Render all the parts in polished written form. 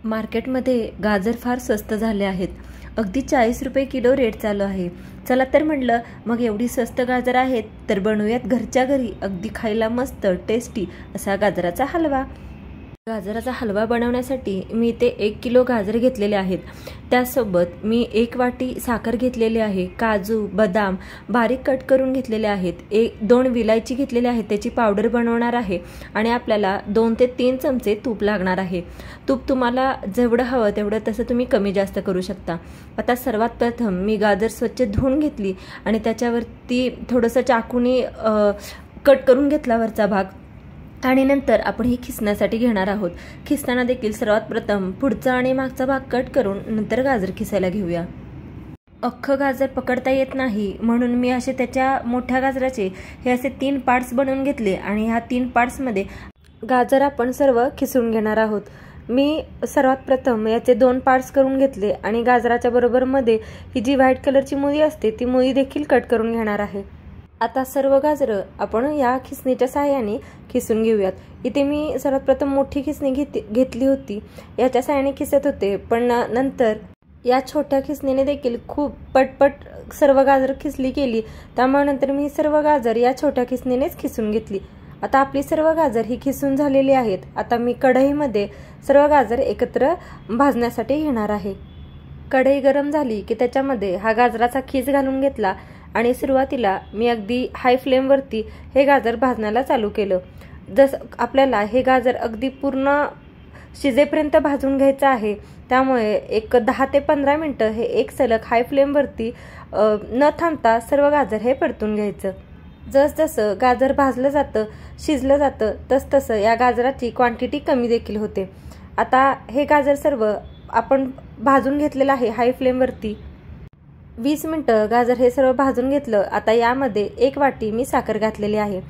मार्केटमध्ये गाजर फार स्वस्त झाले आहेत. अगदी 40 रुपये किलो रेट चालू आहे. चला तर म्हटलं मग एवढी स्वस्त गाजर आहेत तर बनवूयात घरच्या घरी अगदी खायला मस्त टेस्टी असा गाजराचा हलवा. गाजराचा हलवा बनवण्यासाठी मी इथे 1 किलो गाजर घेतलेले आहेत. त्यासोबत मी 1 वाटी साखर घेतलेली आहे. काजू बदाम बारीक कट करून घेतलेले आहेत. 2 विलायची घेतलेली आहे, त्याची पावडर बनवणार आहे. आणि आपल्याला 2 ते 3 चमचे तूप लागणार आहे. तूप तुम्हाला जेवढं हवं तेवढं तसं तुम्ही कमी जास्त करू शकता. आता सर्वात प्रथम मी गाजर स्वच्छ धुवून घेतली आणि त्याच्यावरती थोडंसं चाकूने कट करून घेतला वरचा भाग. आणि नंतर आपण ही खिसण्यासाठी घेणार आहोत. खिसताना देखील सर्वात प्रथम पुढचा आणि मागचा भाग कट करून नंतर गाजर खिसायला घेऊया. अख्खं गाजर पकडता येत नाही म्हणून मी असे त्याच्या मोठ्या गाजराचे हे असे 3 पार्ट्स बनवून घेतले आणि ह्या 3 पार्ट्समध्ये गाजर आपण सर्व खिसून घेणार आहोत. मी सर्वात प्रथम याचे 2 पार्ट्स करून घेतले आणि गाजराच्या बरोबर मध्ये ही जी व्हाईट कलरची मुळी असते ती मुळी देखील कट करून घेणार आहे. आता सर्व गाजरं आपण या खिसणीच्या सहाय्याने खिसून घेऊयात. इथे मी सर्वात प्रथम मोठी खिसणी घेतली होती, याच्या सहाय्याने खिसत होते, पण नंतर या छोट्या खिसणीने देखील खूप पटपट सर्व गाजर खिसली केली. त्यामुळे नंतर मी सर्व गाजर या छोट्या खिसणीनेच खिसून घेतली. आता आपली सर्व गाजर ही खिसून झालेली आहेत. आता मी कढईमध्ये सर्व गाजर एकत्र भाजण्यासाठी घेणार आहे. कढई गरम झाली की त्याच्यामध्ये हा गाजराचा खीस घालून घेतला आणि सुरुवातीला मी अगदी हाय फ्लेमवरती हे गाजर भाजण्याला चालू केलं. जसं आपल्याला हे गाजर अगदी पूर्ण शिजेपर्यंत भाजून घ्यायचं आहे, त्यामुळे एक 10 ते 15 मिनटं हे एक सलग हाय फ्लेमवरती न थांबता सर्व गाजर हे परतून घ्यायचं. जसजसं गाजर भाजलं जातं शिजलं जातं तसतसं या गाजराची क्वांटिटी कमी देखील होते. आता हे गाजर सर्व आपण भाजून घेतलेलं आहे हाय फ्लेमवरती. 20 मिनिटं गाजर हे सर्व भाजून घेतलं. आता यामध्ये 1 वाटी मी साखर घातलेली आहे.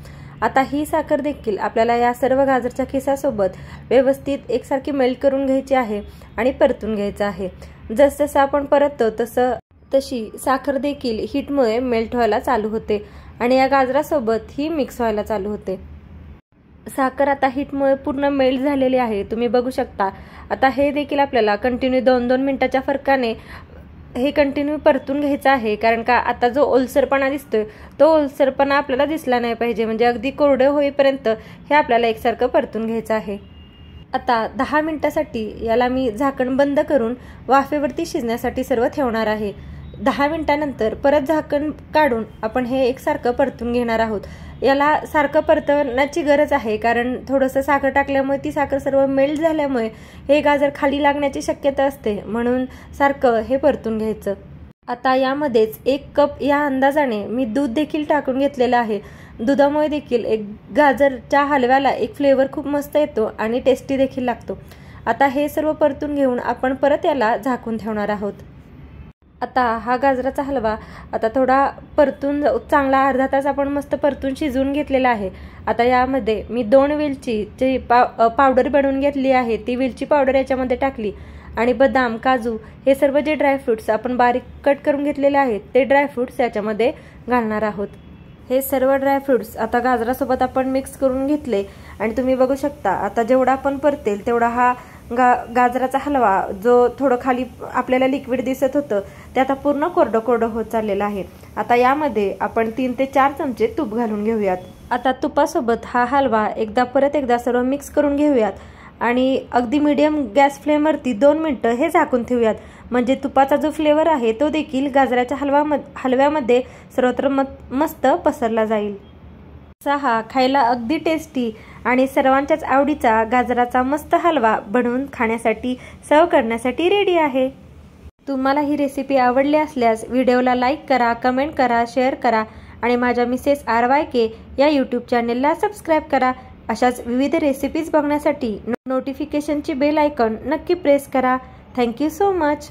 आता ही साखर देखील आपल्याला या सर्व गाजरच्या खिसासोबत व्यवस्थित एकसारखी मेल्ट करून घ्यायची आहे आणि परतून घ्यायचं आहे. जसजसं आपण परततो तशी साखर देखील हीटमुळे मेल्ट व्हायला चालू होते आणि या गाजरासोबत ही मिक्स व्हायला चालू होते. साखर आता हीटमुळे पूर्ण मेल्ट झालेली आहे, तुम्ही बघू शकता. आता हे देखील आपल्याला कंटिन्यू 2-2 मिनिटाच्या फरकाने हे कंटिन्यू परतून घ्यायचं आहे, कारण का आता जो ओलसरपणा दिसतोय तो ओलसरपणा आपल्याला दिसला नाही पाहिजे. म्हणजे अगदी कोरडे होईपर्यंत हे आपल्याला एकसारखं परतून घ्यायचं आहे. आता 10 मिनिटासाठी याला मी झाकण बंद करून वाफेवरती शिजण्यासाठी सर्व ठेवणार आहे. 10 मिनिटानंतर परत झाकण काढून आपण हे एकसारखं परतून घेणार आहोत. याला सारखं परतवण्याची गरज आहे, कारण थोडंसं साखर टाकल्यामुळे ती साखर सर्व मेल्ट झाल्यामुळे हे गाजर खाली लागण्याची शक्यता असते, म्हणून सारखं हे परतून घ्यायचं. आता यामध्येच 1 कप या अंदाजाने मी दूध देखील टाकून घेतलेलं आहे. दुधामुळे देखील एक गाजरच्या हलव्याला एक फ्लेवर खूप मस्त येतो आणि टेस्टी देखील लागतो. आता हे सर्व परतून घेऊन आपण परत याला झाकून ठेवणार आहोत. आता हा गाजराचा हलवा आता थोडा परतून चांगला अर्धा तास आपण मस्त परतून शिजवून घेतलेला आहे. आता यामध्ये मी 2 वेलचीची पावडर बनवून घेतली आहे, ती वेलची पावडर याच्यामध्ये टाकली आणि बदाम काजू हे सर्व जे ड्रायफ्रुट्स आपण बारीक कट करून घेतलेले आहेत ते ड्रायफ्रुट्स याच्यामध्ये घालणार आहोत. हे सर्व ड्रायफ्रुट्स आता गाजरासोबत आपण मिक्स करून घेतले आणि तुम्ही बघू शकता आता जेवढा आपण परतेल तेवढा हा गाजराचा हलवा जो थोडं खाली आपल्याला लिक्विड दिसत होतं ते आता पूर्ण कोरडं कोरडं होत चाललेलं आहे. आता यामध्ये आपण 3 ते 4 चमचे तूप घालून घेऊयात. आता तुपासोबत हा हलवा परत एकदा सर्व मिक्स करून घेऊयात आणि अगदी मीडियम गॅस फ्लेमवरती 2 मिनिटं हे झाकून ठेवूयात. म्हणजे तुपाचा जो फ्लेवर आहे तो देखील गाजराच्या हलव्यामध्ये सर्वत्र मस्त पसरला जाईल. हा खायला अगदी टेस्टी आणि सर्वांच्याच आवडीचा गाजराचा मस्त हलवा बनवून खाण्यासाठी सर्व करण्यासाठी रेडी आहे. तुम्हाला ही रेसिपी आवडली असल्यास व्हिडिओला लाईक करा, कमेंट करा, शेअर करा आणि माझ्या मिसेस RYK या यूट्यूब चॅनेलला सबस्क्राईब करा. अशाच विविध रेसिपीज बघण्यासाठी नोटिफिकेशनची बेल आयकॉन नक्की प्रेस करा. Thank you so much.